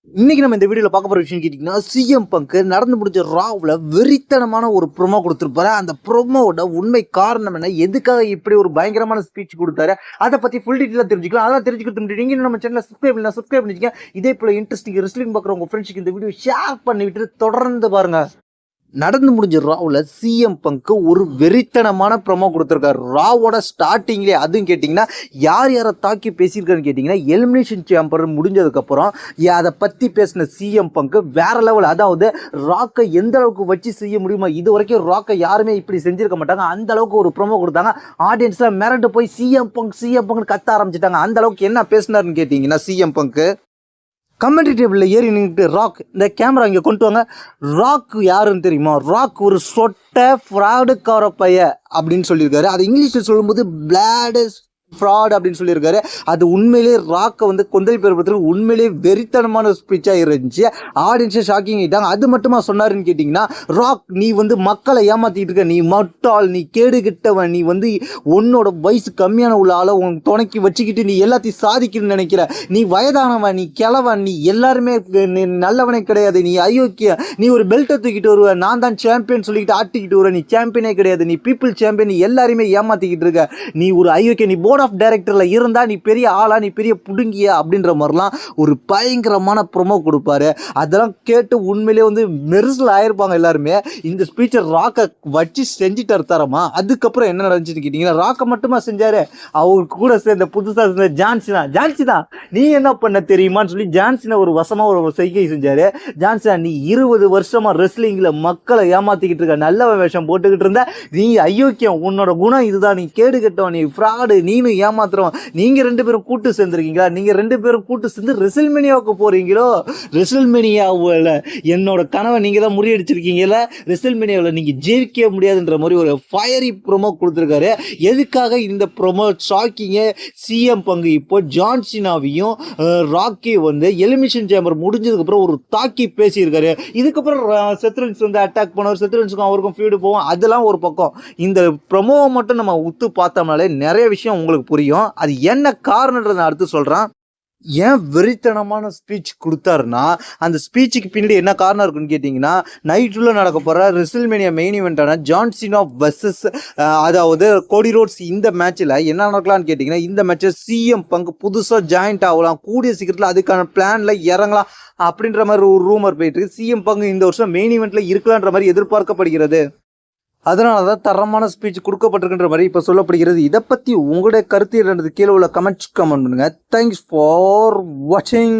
இன்னைக்கு நம்ம இந்த வீடியோல பார்க்க போற விஷயம் கேட்டீங்கன்னா, சிஎம் பங்க் நடந்து முடிஞ்ச ராவ்ல வெறித்தனமான ஒரு ப்ரோமோ குடுத்திருப்பாரு. அந்த ப்ரோமோவோட உண்மை காரணம் என்ன? எதுக்காக இப்படி ஒரு பயங்கரமான ஸ்பீச் குடுத்தாரு? அத பத்தி ஃபுல் டீடைலா தெரிஞ்சுக்கலாம். அதெல்லாம் தெரிஞ்சுக்கிறதுக்கு முன்னாடி நீங்க நம்ம சேனலை சப்ஸ்கிரைப் பண்ணிக்கங்க. இதே போல இன்ட்ரெஸ்டிங் ரெஸ்லிங் பார்க்குற உங்க ஃப்ரெண்ட்ஸ்க்கு இந்த வீடியோ ஷேர் பண்ணிவிட்டு தொடர்ந்து பாருங்க. நடந்து முடிஞ்ச ராவ்ல சிஎம் பங்க் ஒரு வெறித்தனமான ப்ரோமோ கொடுத்துருக்காரு. ராவோட ஸ்டார்டிங்லேயே அதுவும் கேட்டிங்கன்னா யார் யாரை தாக்கி பேசியிருக்காருன்னு கேட்டிங்கன்னா, எலிமினேஷன் சேம்பர் முடிஞ்சதுக்கப்புறம் அதை பற்றி பேசின சிஎம் பங்க் வேற லெவல். அதாவது ராக்கை எந்த அளவுக்கு வச்சு செய்ய முடியுமா, இது வரைக்கும் ராக்கை யாருமே இப்படி செஞ்சிருக்க மாட்டாங்க, அந்த அளவுக்கு ஒரு ப்ரோமோ கொடுத்தாங்க. ஆடியன்ஸ்லாம் மிரண்டு போய் சிஎம் பங்க் கத்த ஆரம்பிச்சிட்டாங்க. அந்த அளவுக்கு என்ன பேசினாருன்னு கேட்டிங்கன்னா, சிஎம் பங்க் கமெண்ட்ரி டேபிளில் ஏறி நின்றுட்டு, ராக் இந்த கேமரா இங்கே கொண்டு வாங்க, ராக் யாருன்னு தெரியுமா, ராக் ஒரு சொட்ட ஃப்ராடுக்கார பைய அப்படின்னு சொல்லியிருக்காரு. அது இங்கிலீஷில் சொல்லும்போது பிளாடு ஃப்ராட் அப்படின்னு சொல்லியிருக்காரு. அது உண்மையிலே ராக்கை வந்து கொந்தளிப்பு ஏற்படுத்துறது உண்மையிலே வெறித்தனமான ஸ்பீச்சாக இருந்துச்சு. ஆடியன்ஸே ஷாக்கிங் ஆகிட்டாங்க. அது மட்டுமா சொன்னாருன்னு கேட்டிங்கன்னா, ராக் நீ வந்து மக்களை ஏமாற்றிட்டு இருக்க, நீ மட்டால், நீ கேடு கிட்டவன், நீ வந்து உன்னோட வயசு கம்மியான உள்ள ஆளை உன் துணைக்கி வச்சுக்கிட்டு நீ எல்லாத்தையும் சாதிக்கணும்னு நினைக்கிற, நீ வயதானவன், நீ கிழவன், நீ எல்லாருமே நல்லவனே கிடையாது, நீ அயோக்கிய, நீ ஒரு பெல்ட்டை தூக்கிட்டு வருவ, நான் தான் சாம்பியன் சொல்லிக்கிட்டு ஆட்டிக்கிட்டு வருவ, நீ சாம்பியனே கிடையாது, நீ பீப்புள் சாம்பியன், நீ எல்லாருமே ஏமாற்றிக்கிட்டு இருக்க, நீ ஒரு அயோக்கிய, நீ போர்ட் ஆஃப் டைரக்டர்ல இருந்தா நீ பெரிய ஆளா, நீ பெரிய புடுங்கியா அப்படின்ற மாதிரிலாம் ஒரு பயங்கரமான ப்ரோமோ கொடுப்பாரு. அதெல்லாம் கேட்டு உண்மையிலே வந்து மெரிசல் ஆயிருப்பாங்க எல்லாருமே. இந்த ஸ்பீச்சை ராக்கை வச்சு செஞ்சுட்டாரு தரமா. அதுக்கப்புறம் என்ன நடந்துச்சுன்னு கேட்டீங்கன்னா, ராக்கை மட்டுமா செஞ்சாரு, அவருக்கு கூட சேர்ந்த புதுசாக சேர்ந்த ஜான்சினா நீ என்ன பண்ண தெரியுமான்னு சொல்லி ஜான்சினா ஒரு வசமா ஒரு செய்கை செஞ்சாரு. ஜான்சினா நீ 20 வருஷமா ரெஸ்லிங்ல மக்களை ஏமாத்திக்கிட்டு இருக்க, நல்ல வேஷம் போட்டுக்கிட்டு இருந்த, நீ அயோக்கியம், உன்னோட குணம் இதுதான், நீ கேடு கட்டவன், நீ ஃப்ராடு, நீனு ஏமாத்துறோம், நீங்க 2 பேரும் கூட்டு சேர்ந்துருக்கீங்களா, நீங்க 2 பேரும் கூட்டு சேர்ந்து ரெசில்மேனியாவுக்கு போறீங்களோ, ரெசில்மேனியாவில் என்னோட கனவை நீங்க தான் முறியடிச்சிருக்கீங்கல்ல, ரெசில்மேனியாவில் நீங்க ஜெயிக்க முடியாதுன்ற மாதிரி ஒரு ஃபயரி ப்ரோமோ கொடுத்துருக்காரு. எதுக்காக இந்த ப்ரோமோ ஷாக்கிங்க, சிஎம் பங்கு இப்போ ஜான்சினாவையும் ராக்கி வந்து எலிமினேஷன் சேம்பர் முடிஞ்சதுக்கப்புறம் ஒரு தாக்கி பேசியிருக்காரு. இதுக்கப்புறம் செத்ரன்ஸ் வந்து அட்டாக் பண்ணுவார், செத்ரன்ஸுக்கும் அவருக்கும் ஃபீடு போவோம், அதெல்லாம் ஒரு பக்கம். இந்த ப்ரோமோவை மட்டும் நம்ம உத்து பார்த்தோம்னாலே நிறைய விஷயம் உங்களுக்கு புரியும். அது என்ன காரணன்றதை நான் அடுத்து சொல்கிறேன். ஏன் வெறித்தனமான ஸ்பீச் கொடுத்தாருன்னா, அந்த ஸ்பீச்சுக்கு பின்னாடி என்ன காரணம் இருக்குன்னு கேட்டிங்கன்னா, நைட்டில் நடக்க போகிற ரெசில்மேனியா மெயின் ஈவெண்ட்டான ஜான் சீனா வர்சஸ் அதாவது கோடி ரோட்ஸ், இந்த மேட்ச்சில் என்ன நடக்கலான்னு கேட்டிங்கன்னா, இந்த மேட்ச்சில் சிஎம் பங்க் புதுசாக ஜாயிண்ட் ஆகலாம், கூடிய சீக்கிரத்தில் அதுக்கான பிளானில் இறங்கலாம் அப்படின்ற மாதிரி ஒரு ரூமர் போயிட்டு இருக்கு. சிஎம் பங்க் இந்த வருஷம் மெயின் ஈவெண்ட்டில் இருக்கலான்ற மாதிரி எதிர்பார்க்கப்படுகிறது. அதனால தான் தரமான ஸ்பீச் கொடுக்கப்பட்டிருக்கின்ற மாதிரி இப்போ சொல்லப்படுகிறது. இதை பற்றி உங்களுடைய கருத்து என்னது கீழே உள்ள கமெண்ட் பண்ணுங்க. தேங்க்ஸ் ஃபார் வாட்சிங்.